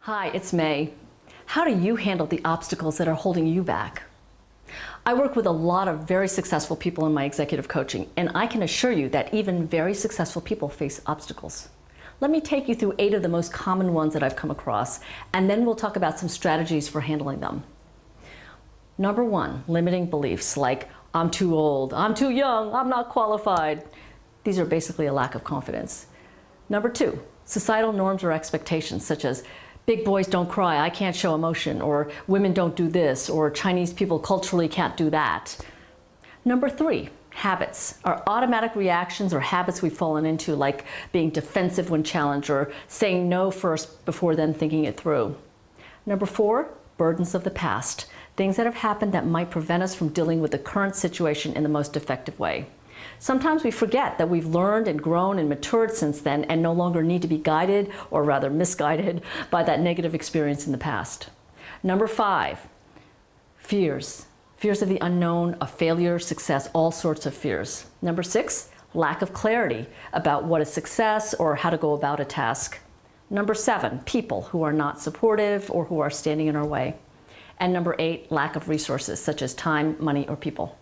Hi, it's May. How do you handle the obstacles that are holding you back? I work with a lot of very successful people in my executive coaching, and I can assure you that even very successful people face obstacles. Let me take you through 8 of the most common ones that I've come across, and then we'll talk about some strategies for handling them. Number 1, limiting beliefs like, I'm too old, I'm too young, I'm not qualified. These are basically a lack of confidence. Number 2, societal norms or expectations such as, big boys don't cry, I can't show emotion, or women don't do this, or Chinese people culturally can't do that. Number 3, habits, are automatic reactions or habits we've fallen into, like being defensive when challenged or saying no first before then thinking it through. Number 4, burdens of the past, things that have happened that might prevent us from dealing with the current situation in the most effective way. Sometimes we forget that we've learned and grown and matured since then and no longer need to be guided, or rather misguided, by that negative experience in the past. Number 5, fears. Fears of the unknown, of failure, success, all sorts of fears. Number 6, lack of clarity about what is success or how to go about a task. Number 7, people who are not supportive or who are standing in our way. And number 8, lack of resources such as time, money, or people.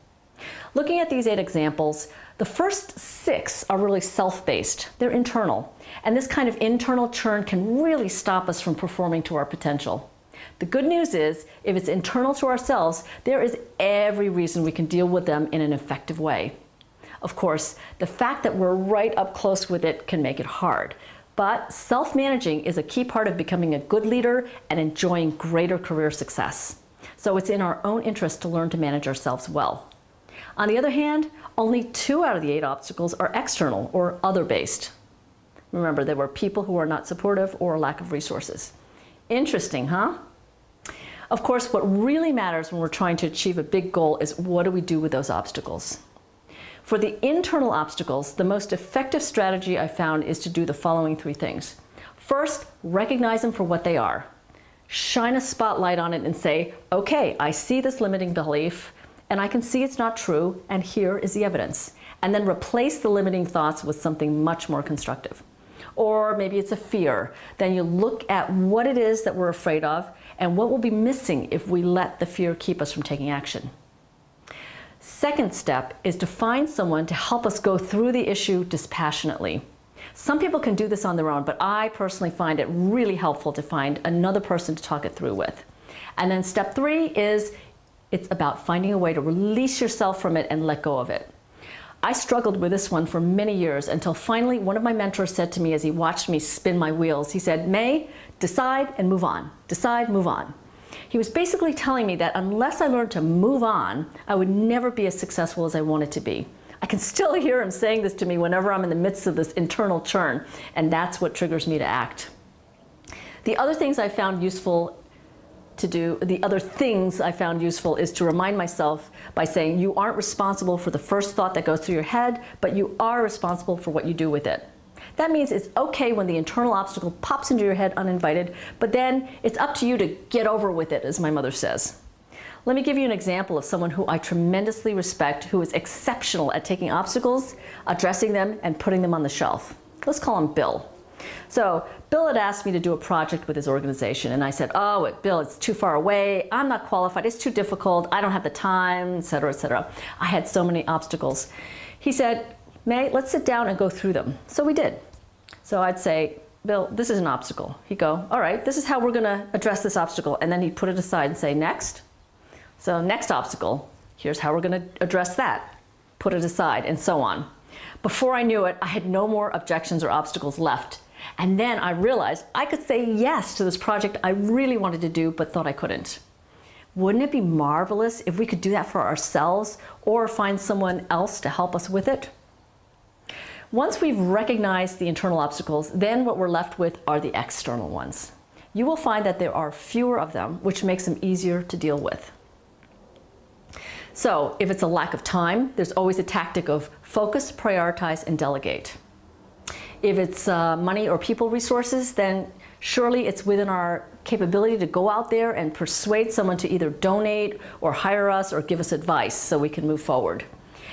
Looking at these 8 examples, the first 6 are really self-based. They're internal. And this kind of internal churn can really stop us from performing to our potential. The good news is, if it's internal to ourselves, there is every reason we can deal with them in an effective way. Of course, the fact that we're right up close with it can make it hard. But self-managing is a key part of becoming a good leader and enjoying greater career success. So it's in our own interest to learn to manage ourselves well. On the other hand, only 2 out of the 8 obstacles are external or other-based. Remember, they were people who are not supportive or lack of resources. Interesting, huh? Of course, what really matters when we're trying to achieve a big goal is what do we do with those obstacles? For the internal obstacles, the most effective strategy I found is to do the following 3 things. First, recognize them for what they are. Shine a spotlight on it and say, okay, I see this limiting belief, and I can see it's not true, and here is the evidence. And then replace the limiting thoughts with something much more constructive. Or maybe it's a fear. Then you look at what it is that we're afraid of and what will be missing if we let the fear keep us from taking action. Second step is to find someone to help us go through the issue dispassionately. Some people can do this on their own, but I personally find it really helpful to find another person to talk it through with. And then step 3 is it's about finding a way to release yourself from it and let go of it. I struggled with this one for many years until finally one of my mentors said to me as he watched me spin my wheels, he said, May, decide and move on. Decide, move on. He was basically telling me that unless I learned to move on, I would never be as successful as I wanted to be. I can still hear him saying this to me whenever I'm in the midst of this internal churn, and that's what triggers me to act. The other things I found useful is to remind myself by saying you aren't responsible for the first thought that goes through your head, but you are responsible for what you do with it. That means it's okay when the internal obstacle pops into your head uninvited, but then it's up to you to get over with it, as my mother says. Let me give you an example of someone who I tremendously respect, who is exceptional at taking obstacles, addressing them, and putting them on the shelf. Let's call him Bill. So Bill had asked me to do a project with his organization, and I said, oh, Bill, it's too far away, I'm not qualified, it's too difficult, I don't have the time, etc., etc. I had so many obstacles. He said, May, let's sit down and go through them. So we did. So I'd say, Bill, this is an obstacle. He'd go, all right, this is how we're going to address this obstacle. And then he'd put it aside and say, next. So next obstacle, here's how we're going to address that. Put it aside, and so on. Before I knew it, I had no more objections or obstacles left. And then I realized I could say yes to this project I really wanted to do but thought I couldn't. Wouldn't it be marvelous if we could do that for ourselves or find someone else to help us with it? Once we've recognized the internal obstacles, then what we're left with are the external ones. You will find that there are fewer of them, which makes them easier to deal with. So if it's a lack of time, there's always a tactic of focus, prioritize, and delegate. If it's money or people resources, then surely it's within our capability to go out there and persuade someone to either donate or hire us or give us advice so we can move forward.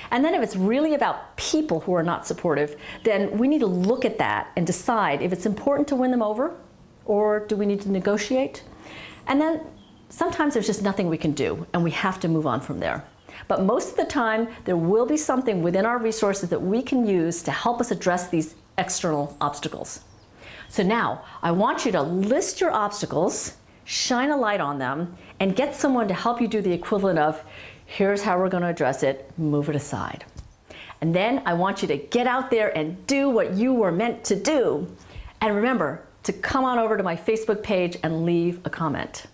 And then if it's really about people who are not supportive, then we need to look at that and decide if it's important to win them over Or do we need to negotiate? And then sometimes there's just nothing we can do and we have to move on from there. But most of the time, there will be something within our resources that we can use to help us address these external obstacles. So now, I want you to list your obstacles, shine a light on them, and get someone to help you do the equivalent of, here's how we're going to address it, move it aside. And then I want you to get out there and do what you were meant to do. And remember to come on over to my Facebook page and leave a comment.